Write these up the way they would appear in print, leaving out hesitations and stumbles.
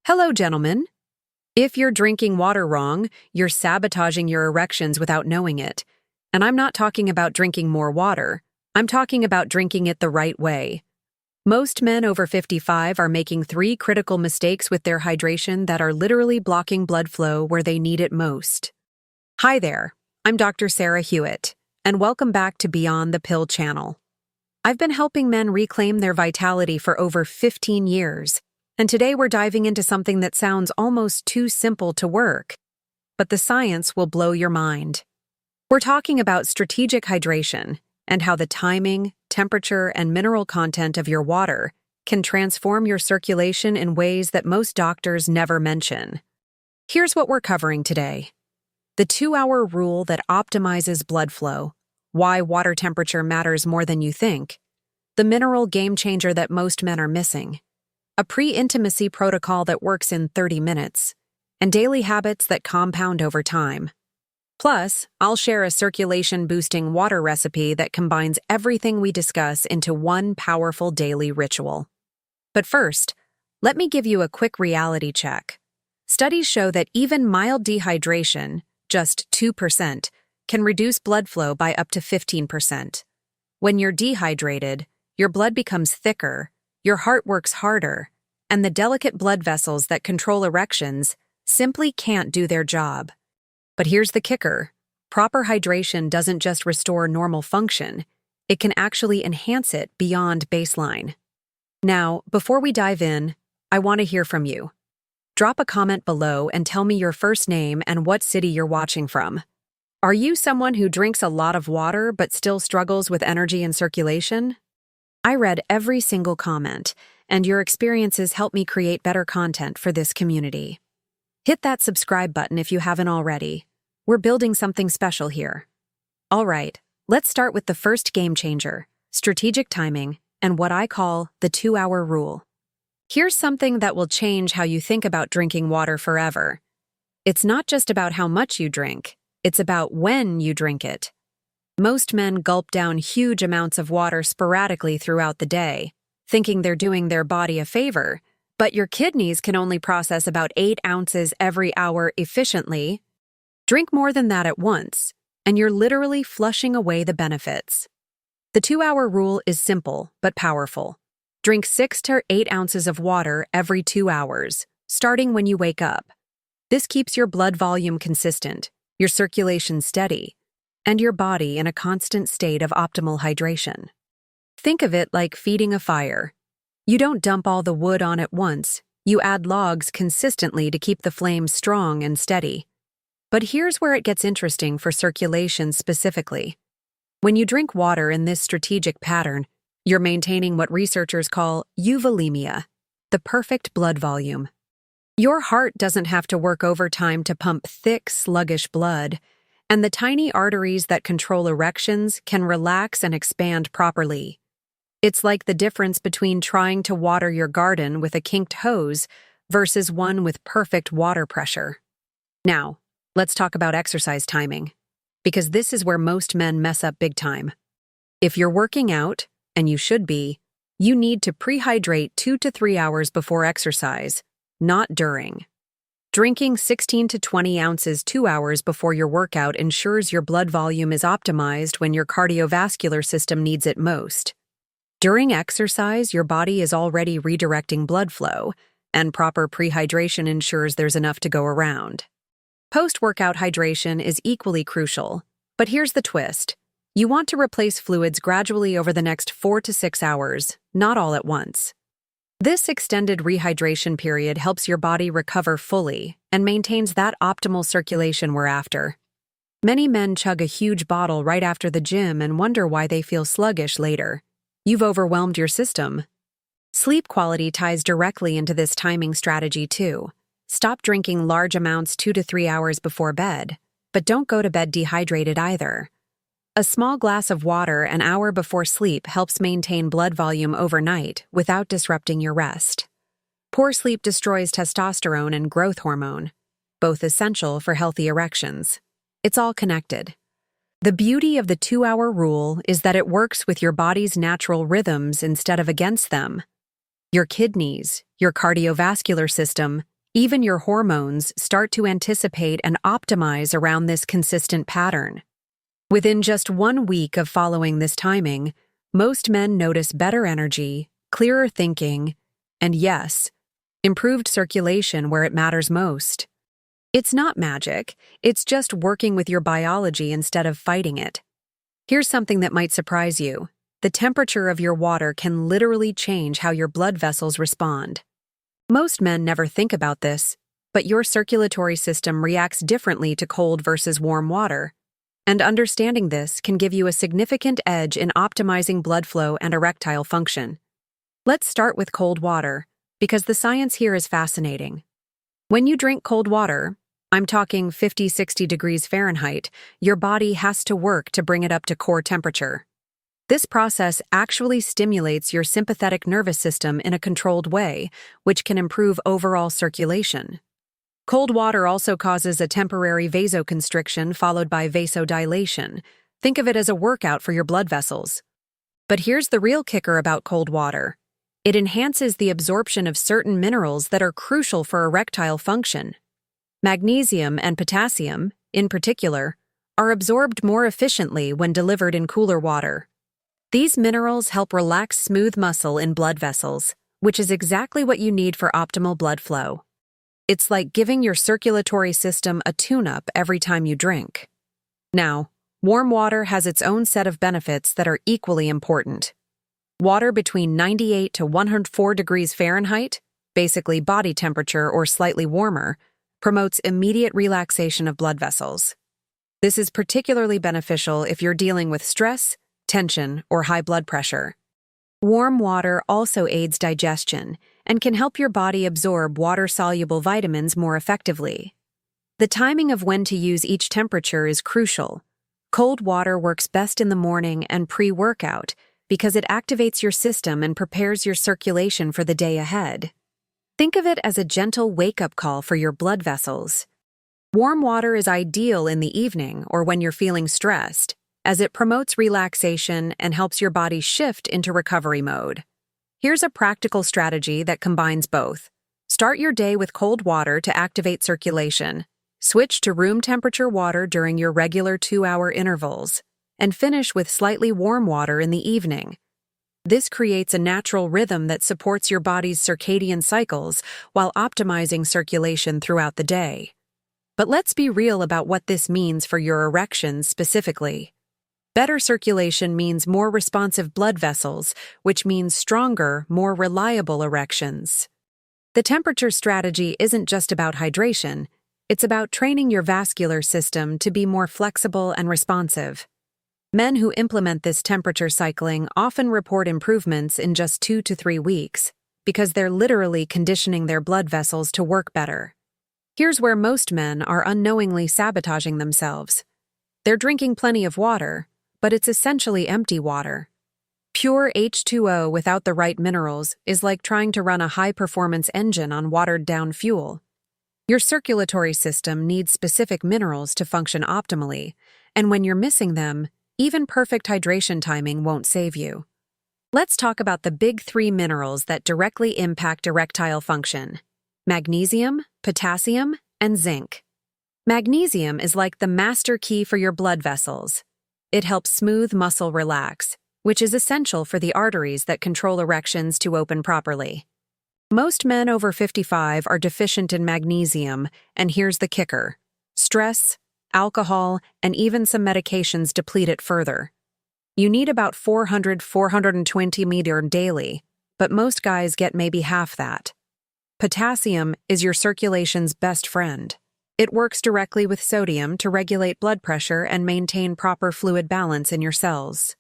Hello, gentlemen. If you're drinking water wrong, you're sabotaging your erections without knowing it. And I'm not talking about drinking more water. I'm talking about drinking it the right way. Most men over 55 are making 3 critical mistakes with their hydration that are literally blocking blood flow where they need it most. Hi there, I'm Dr. Sarah Hewitt, and welcome back to Beyond the Pill channel. I've been helping men reclaim their vitality for over 15 years. And today we're diving into something that sounds almost too simple to work, but the science will blow your mind. We're talking about strategic hydration and how the timing, temperature, and mineral content of your water can transform your circulation in ways that most doctors never mention. Here's what we're covering today. The 2-hour rule that optimizes blood flow, why water temperature matters more than you think, the mineral game changer that most men are missing, a pre-intimacy protocol that works in 30 minutes, and daily habits that compound over time. Plus, I'll share a circulation-boosting water recipe that combines everything we discuss into one powerful daily ritual. But first, let me give you a quick reality check. Studies show that even mild dehydration, just 2%, can reduce blood flow by up to 15%. When you're dehydrated, your blood becomes thicker, your heart works harder, and the delicate blood vessels that control erections simply can't do their job. But here's the kicker. Proper hydration doesn't just restore normal function, it can actually enhance it beyond baseline. Now, before we dive in, I want to hear from you. Drop a comment below and tell me your first name and what city you're watching from. Are you someone who drinks a lot of water but still struggles with energy and circulation? I read every single comment, and your experiences help me create better content for this community. Hit that subscribe button if you haven't already. We're building something special here. All right, let's start with the first game changer, strategic timing, and what I call the 2-hour rule. Here's something that will change how you think about drinking water forever. It's not just about how much you drink, it's about when you drink it. Most men gulp down huge amounts of water sporadically throughout the day, thinking they're doing their body a favor, but your kidneys can only process about 8 ounces every hour efficiently. Drink more than that at once, and you're literally flushing away the benefits. The 2-hour rule is simple but powerful. Drink 6 to 8 ounces of water every 2 hours, starting when you wake up. This keeps your blood volume consistent, your circulation steady, and your body in a constant state of optimal hydration. Think of it like feeding a fire. You don't dump all the wood on at once, you add logs consistently to keep the flame strong and steady. But here's where it gets interesting for circulation specifically. When you drink water in this strategic pattern, you're maintaining what researchers call euvolemia, the perfect blood volume. Your heart doesn't have to work overtime to pump thick, sluggish blood, and the tiny arteries that control erections can relax and expand properly. It's like the difference between trying to water your garden with a kinked hose versus one with perfect water pressure. Now, let's talk about exercise timing, because this is where most men mess up big time. If you're working out, and you should be, you need to prehydrate 2 to 3 hours before exercise, not during. Drinking 16 to 20 ounces 2 hours before your workout ensures your blood volume is optimized when your cardiovascular system needs it most. During exercise, your body is already redirecting blood flow, and proper prehydration ensures there's enough to go around. Post-workout hydration is equally crucial, but here's the twist. You want to replace fluids gradually over the next 4 to 6 hours, not all at once. This extended rehydration period helps your body recover fully and maintains that optimal circulation we're after. Many men chug a huge bottle right after the gym and wonder why they feel sluggish later. You've overwhelmed your system. Sleep quality ties directly into this timing strategy too. Stop drinking large amounts 2 to 3 hours before bed, but don't go to bed dehydrated either. A small glass of water an hour before sleep helps maintain blood volume overnight without disrupting your rest. Poor sleep destroys testosterone and growth hormone, both essential for healthy erections. It's all connected. The beauty of the 2-hour rule is that it works with your body's natural rhythms instead of against them. Your kidneys, your cardiovascular system, Even your hormones start to anticipate and optimize around this consistent pattern. Within just 1 week of following this timing, most men notice better energy, clearer thinking, and yes, improved circulation where it matters most. It's not magic, it's just working with your biology instead of fighting it. Here's something that might surprise you. The temperature of your water can literally change how your blood vessels respond. Most men never think about this, but your circulatory system reacts differently to cold versus warm water. And understanding this can give you a significant edge in optimizing blood flow and erectile function. Let's start with cold water, because the science here is fascinating. When you drink cold water, I'm talking 50-60 degrees Fahrenheit, your body has to work to bring it up to core temperature. This process actually stimulates your sympathetic nervous system in a controlled way, which can improve overall circulation. Cold water also causes a temporary vasoconstriction followed by vasodilation. Think of it as a workout for your blood vessels. But here's the real kicker about cold water. It enhances the absorption of certain minerals that are crucial for erectile function. Magnesium and potassium, in particular, are absorbed more efficiently when delivered in cooler water. These minerals help relax smooth muscle in blood vessels, which is exactly what you need for optimal blood flow. It's like giving your circulatory system a tune-up every time you drink. Now, warm water has its own set of benefits that are equally important. Water between 98 to 104 degrees Fahrenheit, basically body temperature or slightly warmer, promotes immediate relaxation of blood vessels. This is particularly beneficial if you're dealing with stress, tension, or high blood pressure. Warm water also aids digestion and can help your body absorb water-soluble vitamins more effectively. The timing of when to use each temperature is crucial. Cold water works best in the morning and pre-workout because it activates your system and prepares your circulation for the day ahead. Think of it as a gentle wake-up call for your blood vessels. Warm water is ideal in the evening or when you're feeling stressed, as it promotes relaxation and helps your body shift into recovery mode. Here's a practical strategy that combines both. Start your day with cold water to activate circulation. Switch to room temperature water during your regular 2-hour intervals, and finish with slightly warm water in the evening. This creates a natural rhythm that supports your body's circadian cycles while optimizing circulation throughout the day. But let's be real about what this means for your erections specifically. Better circulation means more responsive blood vessels, which means stronger, more reliable erections. The temperature strategy isn't just about hydration, it's about training your vascular system to be more flexible and responsive. Men who implement this temperature cycling often report improvements in just 2 to 3 weeks, because they're literally conditioning their blood vessels to work better. Here's where most men are unknowingly sabotaging themselves. They're drinking plenty of water, but it's essentially empty water. Pure H2O without the right minerals is like trying to run a high-performance engine on watered-down fuel. Your circulatory system needs specific minerals to function optimally, and when you're missing them, even perfect hydration timing won't save you. Let's talk about the big 3 minerals that directly impact erectile function: magnesium, potassium, and zinc. Magnesium is like the master key for your blood vessels. It helps smooth muscle relax, which is essential for the arteries that control erections to open properly. Most men over 55 are deficient in magnesium, and here's the kicker: stress, alcohol, and even some medications deplete it further. You need about 400–420 mg daily, but most guys get maybe half that. Potassium is your circulation's best friend. It works directly with sodium to regulate blood pressure and maintain proper fluid balance in your cells.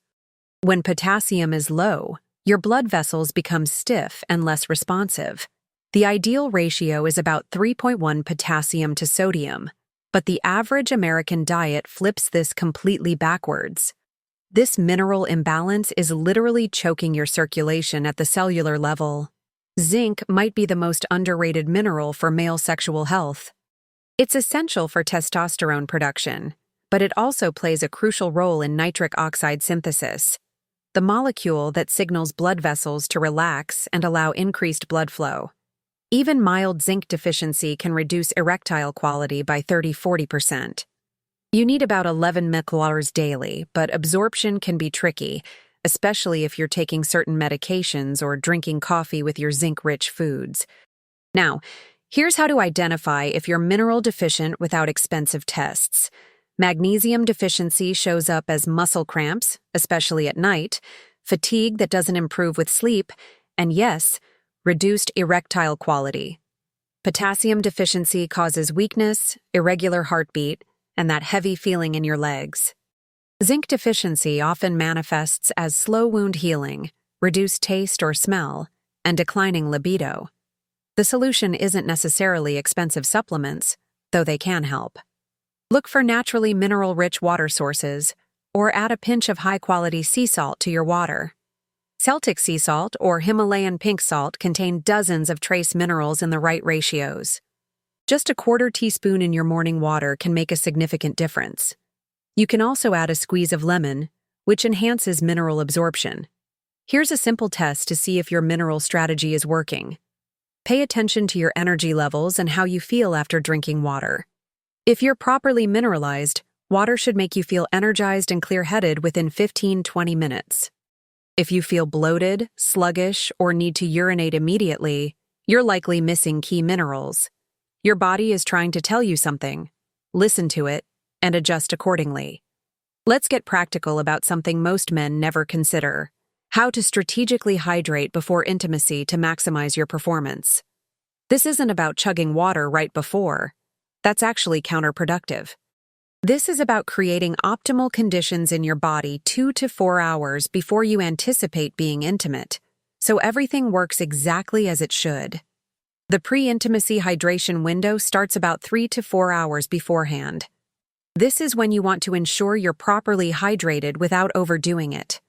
When potassium is low, your blood vessels become stiff and less responsive. The ideal ratio is about 3.1 potassium to sodium, but the average American diet flips this completely backwards. This mineral imbalance is literally choking your circulation at the cellular level. Zinc might be the most underrated mineral for male sexual health. It's essential for testosterone production, but it also plays a crucial role in nitric oxide synthesis, the molecule that signals blood vessels to relax and allow increased blood flow. Even mild zinc deficiency can reduce erectile quality by 30–40%. You need about 11 milliliters daily, but absorption can be tricky, especially if you're taking certain medications or drinking coffee with your zinc-rich foods. Now, here's how to identify if you're mineral deficient without expensive tests. Magnesium deficiency shows up as muscle cramps, especially at night, fatigue that doesn't improve with sleep, and yes, reduced erectile quality. Potassium deficiency causes weakness, irregular heartbeat, and that heavy feeling in your legs. Zinc deficiency often manifests as slow wound healing, reduced taste or smell, and declining libido. The solution isn't necessarily expensive supplements, though they can help. Look for naturally mineral-rich water sources, or add a pinch of high-quality sea salt to your water. Celtic sea salt or Himalayan pink salt contain dozens of trace minerals in the right ratios. Just a quarter teaspoon in your morning water can make a significant difference. You can also add a squeeze of lemon, which enhances mineral absorption. Here's a simple test to see if your mineral strategy is working. Pay attention to your energy levels and how you feel after drinking water. If you're properly mineralized, water should make you feel energized and clear-headed within 15–20 minutes. If you feel bloated, sluggish, or need to urinate immediately, you're likely missing key minerals. Your body is trying to tell you something. Listen to it and adjust accordingly. Let's get practical about something most men never consider: how to strategically hydrate before intimacy to maximize your performance. This isn't about chugging water right before. That's actually counterproductive. This is about creating optimal conditions in your body 2 to 4 hours before you anticipate being intimate, so everything works exactly as it should. The pre-intimacy hydration window starts about 3 to 4 hours beforehand. This is when you want to ensure you're properly hydrated without overdoing it.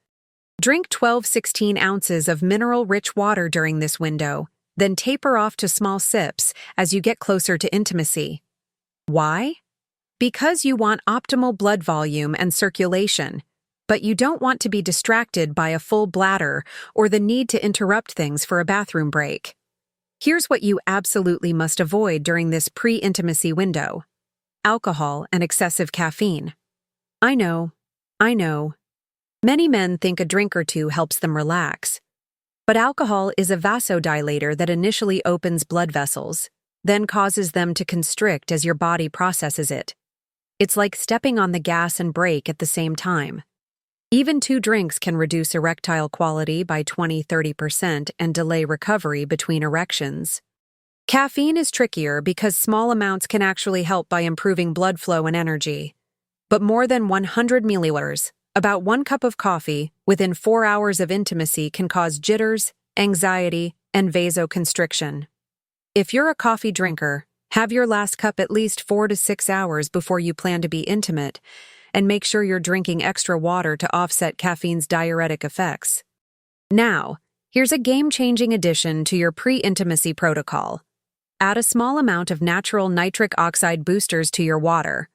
Drink 12–16 ounces of mineral-rich water during this window, then taper off to small sips as you get closer to intimacy. Why? Because you want optimal blood volume and circulation, but you don't want to be distracted by a full bladder or the need to interrupt things for a bathroom break. Here's what you absolutely must avoid during this pre-intimacy window: alcohol and excessive caffeine. I know. Many men think a drink or two helps them relax. But alcohol is a vasodilator that initially opens blood vessels, then causes them to constrict as your body processes it. It's like stepping on the gas and brake at the same time. Even 2 drinks can reduce erectile quality by 20–30% and delay recovery between erections. Caffeine is trickier because small amounts can actually help by improving blood flow and energy. But more than 100 milliliters, about 1 cup of coffee, within 4 hours of intimacy can cause jitters, anxiety, and vasoconstriction. If you're a coffee drinker, have your last cup at least 4 to 6 hours before you plan to be intimate, and make sure you're drinking extra water to offset caffeine's diuretic effects. Now, here's a game-changing addition to your pre-intimacy protocol. Add a small amount of natural nitric oxide boosters to your water.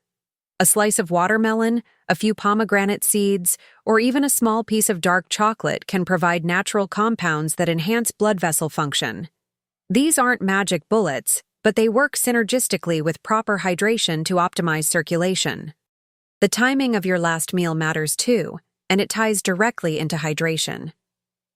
A slice of watermelon, a few pomegranate seeds, or even a small piece of dark chocolate can provide natural compounds that enhance blood vessel function. These aren't magic bullets, but they work synergistically with proper hydration to optimize circulation. The timing of your last meal matters too, and it ties directly into hydration.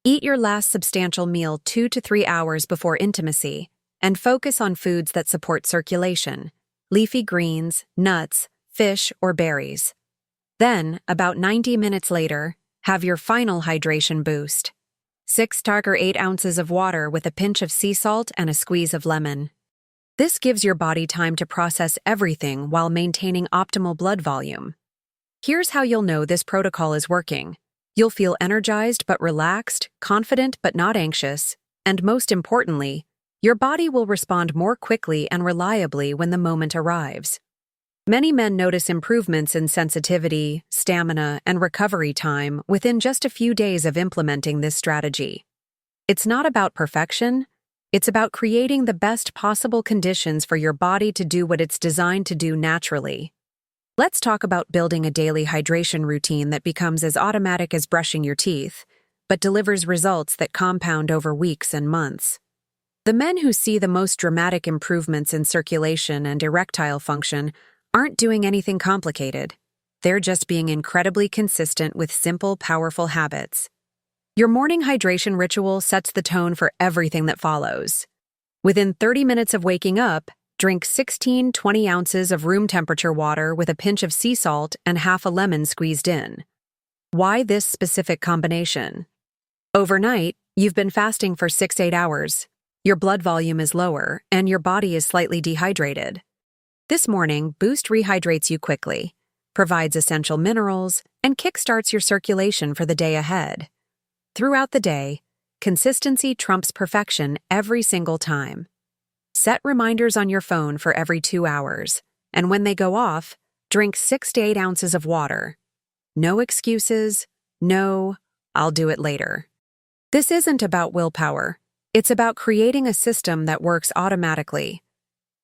Eat your last substantial meal 2 to 3 hours before intimacy, and focus on foods that support circulation: leafy greens, nuts, fish, or berries. Then, about 90 minutes later, have your final hydration boost: 6–8 ounces of water with a pinch of sea salt and a squeeze of lemon. This gives your body time to process everything while maintaining optimal blood volume. Here's how you'll know this protocol is working. You'll feel energized but relaxed, confident but not anxious, and most importantly, your body will respond more quickly and reliably when the moment arrives. Many men notice improvements in sensitivity, stamina, and recovery time within just a few days of implementing this strategy. It's not about perfection. It's about creating the best possible conditions for your body to do what it's designed to do naturally. Let's talk about building a daily hydration routine that becomes as automatic as brushing your teeth, but delivers results that compound over weeks and months. The men who see the most dramatic improvements in circulation and erectile function aren't doing anything complicated. They're just being incredibly consistent with simple, powerful habits. Your morning hydration ritual sets the tone for everything that follows. Within 30 minutes of waking up, drink 16-20 ounces of room temperature water with a pinch of sea salt and half a lemon squeezed in. Why this specific combination? Overnight, you've been fasting for 6-8 hours. Your blood volume is lower, and your body is slightly dehydrated. This morning, Boost rehydrates you quickly, provides essential minerals, and kickstarts your circulation for the day ahead. Throughout the day, consistency trumps perfection every single time. Set reminders on your phone for every 2 hours, and when they go off, drink 6 to 8 ounces of water. No excuses, no, I'll do it later. This isn't about willpower. It's about creating a system that works automatically.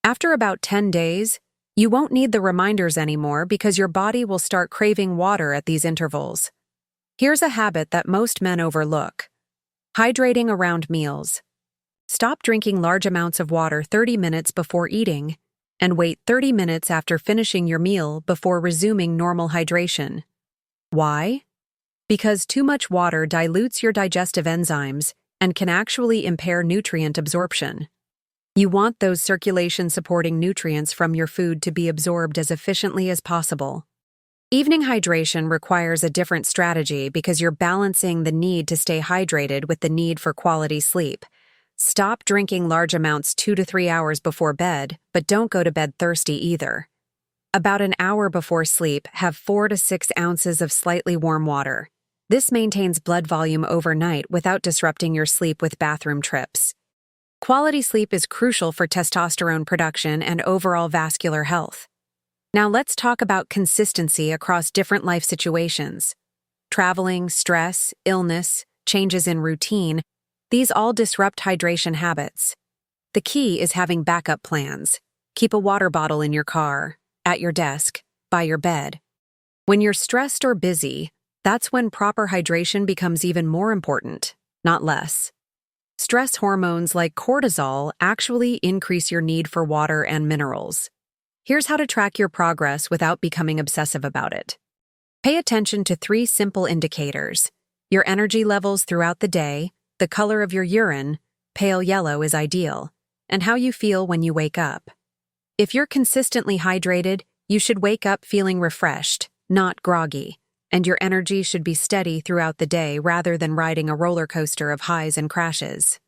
After about 10 days, you won't need the reminders anymore because your body will start craving water at these intervals. Here's a habit that most men overlook: hydrating around meals. Stop drinking large amounts of water 30 minutes before eating, and wait 30 minutes after finishing your meal before resuming normal hydration. Why? Because too much water dilutes your digestive enzymes and can actually impair nutrient absorption. You want those circulation-supporting nutrients from your food to be absorbed as efficiently as possible. Evening hydration requires a different strategy because you're balancing the need to stay hydrated with the need for quality sleep. Stop drinking large amounts 2 to 3 hours before bed, but don't go to bed thirsty either. About an hour before sleep, have 4 to 6 ounces of slightly warm water. This maintains blood volume overnight without disrupting your sleep with bathroom trips. Quality sleep is crucial for testosterone production and overall vascular health. Now let's talk about consistency across different life situations. Traveling, stress, illness, changes in routine, these all disrupt hydration habits. The key is having backup plans. Keep a water bottle in your car, at your desk, by your bed. When you're stressed or busy, that's when proper hydration becomes even more important, not less. Stress hormones like cortisol actually increase your need for water and minerals. Here's how to track your progress without becoming obsessive about it. Pay attention to 3 simple indicators: your energy levels throughout the day, the color of your urine, pale yellow is ideal, and how you feel when you wake up. If you're consistently hydrated, you should wake up feeling refreshed, not groggy, and your energy should be steady throughout the day rather than riding a roller coaster of highs and crashes.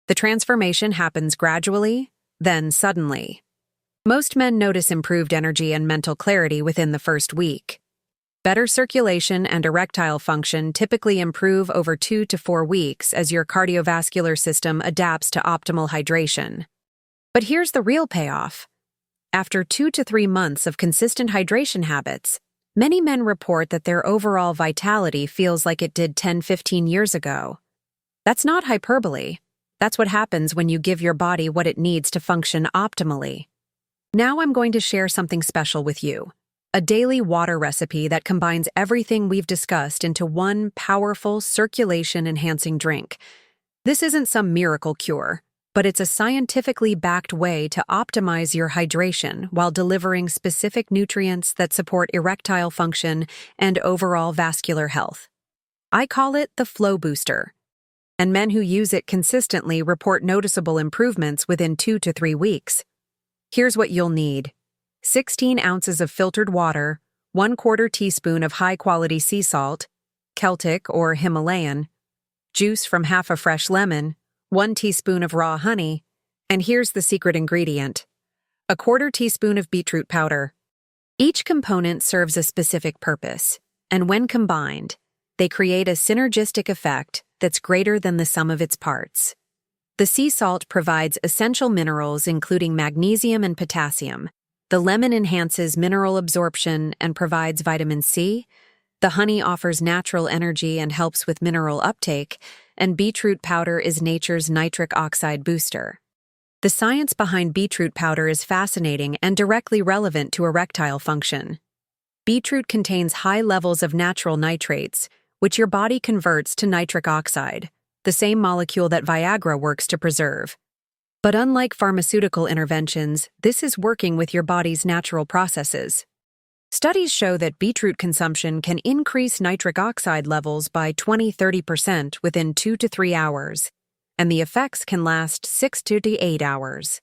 The transformation happens gradually, then suddenly. Most men notice improved energy and mental clarity within the first week. Better circulation and erectile function typically improve over 2 to 4 weeks as your cardiovascular system adapts to optimal hydration. But here's the real payoff. After 2 to 3 months of consistent hydration habits, many men report that their overall vitality feels like it did 10-15 years ago. That's not hyperbole. That's what happens when you give your body what it needs to function optimally. Now I'm going to share something special with you. A daily water recipe that combines everything we've discussed into one powerful circulation-enhancing drink. This isn't some miracle cure, but it's a scientifically backed way to optimize your hydration while delivering specific nutrients that support erectile function and overall vascular health. I call it the Flow Booster, and men who use it consistently report noticeable improvements within 2 to 3 weeks. Here's what you'll need: 16 ounces of filtered water, 1/4 teaspoon of high-quality sea salt, Celtic or Himalayan, juice from half a fresh lemon, 1 teaspoon of raw honey, and here's the secret ingredient: 1/4 teaspoon of beetroot powder. Each component serves a specific purpose, and when combined, they create a synergistic effect that's greater than the sum of its parts. The sea salt provides essential minerals including magnesium and potassium. The lemon enhances mineral absorption and provides vitamin C. The honey offers natural energy and helps with mineral uptake, and beetroot powder is nature's nitric oxide booster. The science behind beetroot powder is fascinating and directly relevant to erectile function. Beetroot contains high levels of natural nitrates, which your body converts to nitric oxide, the same molecule that Viagra works to preserve. But unlike pharmaceutical interventions, this is working with your body's natural processes. Studies show that beetroot consumption can increase nitric oxide levels by 20–30% within 2 to 3 hours, and the effects can last 6 to 8 hours.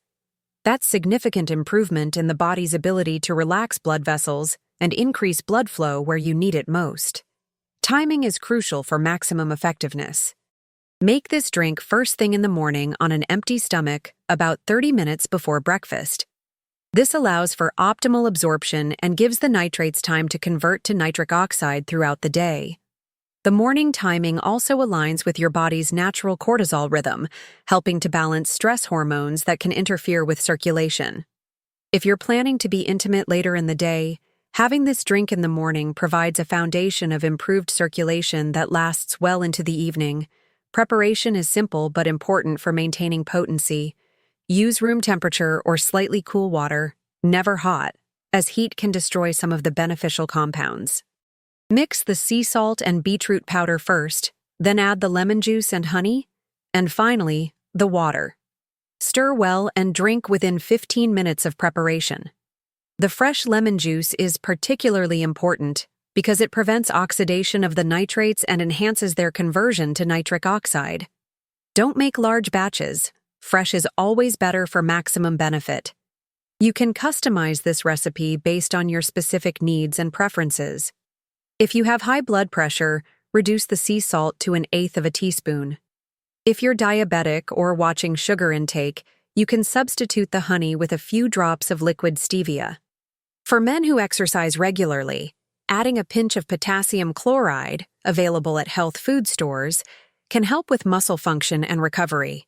That's significant improvement in the body's ability to relax blood vessels and increase blood flow where you need it most. Timing is crucial for maximum effectiveness. Make this drink first thing in the morning on an empty stomach, about 30 minutes before breakfast. This allows for optimal absorption and gives the nitrates time to convert to nitric oxide throughout the day. The morning timing also aligns with your body's natural cortisol rhythm, helping to balance stress hormones that can interfere with circulation. If you're planning to be intimate later in the day, having this drink in the morning provides a foundation of improved circulation that lasts well into the evening. Preparation is simple but important for maintaining potency. Use room temperature or slightly cool water, never hot, as heat can destroy some of the beneficial compounds. Mix the sea salt and beetroot powder first, then add the lemon juice and honey, and finally, the water. Stir well and drink within 15 minutes of preparation. The fresh lemon juice is particularly important because it prevents oxidation of the nitrates and enhances their conversion to nitric oxide. Don't make large batches. Fresh is always better for maximum benefit. You can customize this recipe based on your specific needs and preferences. If you have high blood pressure, reduce the sea salt to 1/8 teaspoon. If you're diabetic or watching sugar intake, you can substitute the honey with a few drops of liquid stevia. For men who exercise regularly, adding a pinch of potassium chloride, available at health food stores, can help with muscle function and recovery.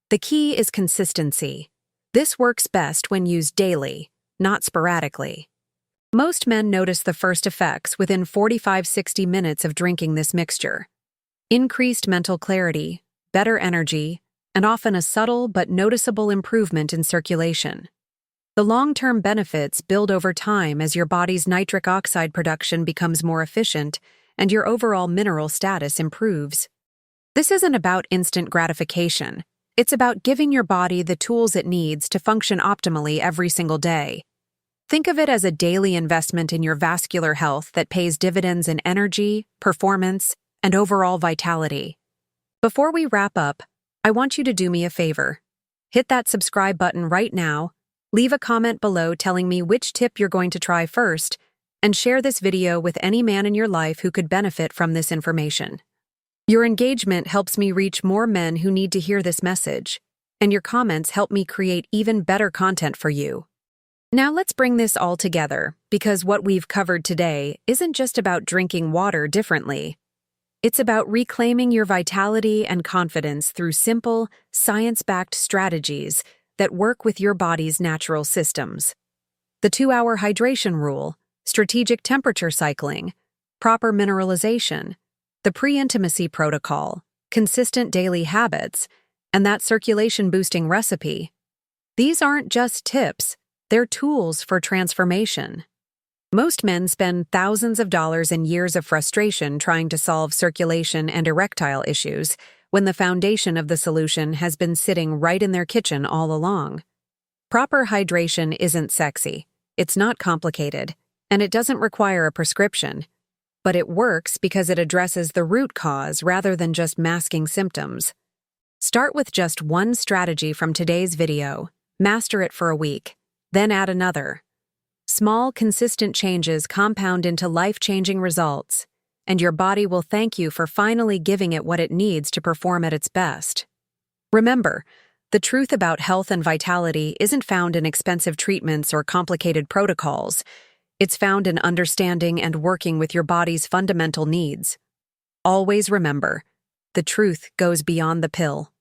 The key is consistency. This works best when used daily, not sporadically. Most men notice the first effects within 45–60 minutes of drinking this mixture. Increased mental clarity, better energy, and often a subtle but noticeable improvement in circulation. The long-term benefits build over time as your body's nitric oxide production becomes more efficient and your overall mineral status improves. This isn't about instant gratification. It's about giving your body the tools it needs to function optimally every single day. Think of it as a daily investment in your vascular health that pays dividends in energy, performance, and overall vitality. Before we wrap up, I want you to do me a favor. Hit that subscribe button right now, leave a comment below telling me which tip you're going to try first, and share this video with any man in your life who could benefit from this information. Your engagement helps me reach more men who need to hear this message, and your comments help me create even better content for you. Now let's bring this all together, because what we've covered today isn't just about drinking water differently. It's about reclaiming your vitality and confidence through simple, science-backed strategies that work with your body's natural systems. The 2-hour hydration rule, strategic temperature cycling, proper mineralization, the pre-intimacy protocol, consistent daily habits, and that circulation-boosting recipe. These aren't just tips, they're tools for transformation. Most men spend thousands of dollars and years of frustration trying to solve circulation and erectile issues, when the foundation of the solution has been sitting right in their kitchen all along. Proper hydration isn't sexy, it's not complicated, and it doesn't require a prescription. But it works because it addresses the root cause rather than just masking symptoms. Start with just one strategy from today's video, master it for a week, then add another. Small, consistent changes compound into life-changing results, and your body will thank you for finally giving it what it needs to perform at its best. Remember, the truth about health and vitality isn't found in expensive treatments or complicated protocols. It's found in understanding and working with your body's fundamental needs. Always remember, the truth goes beyond the pill.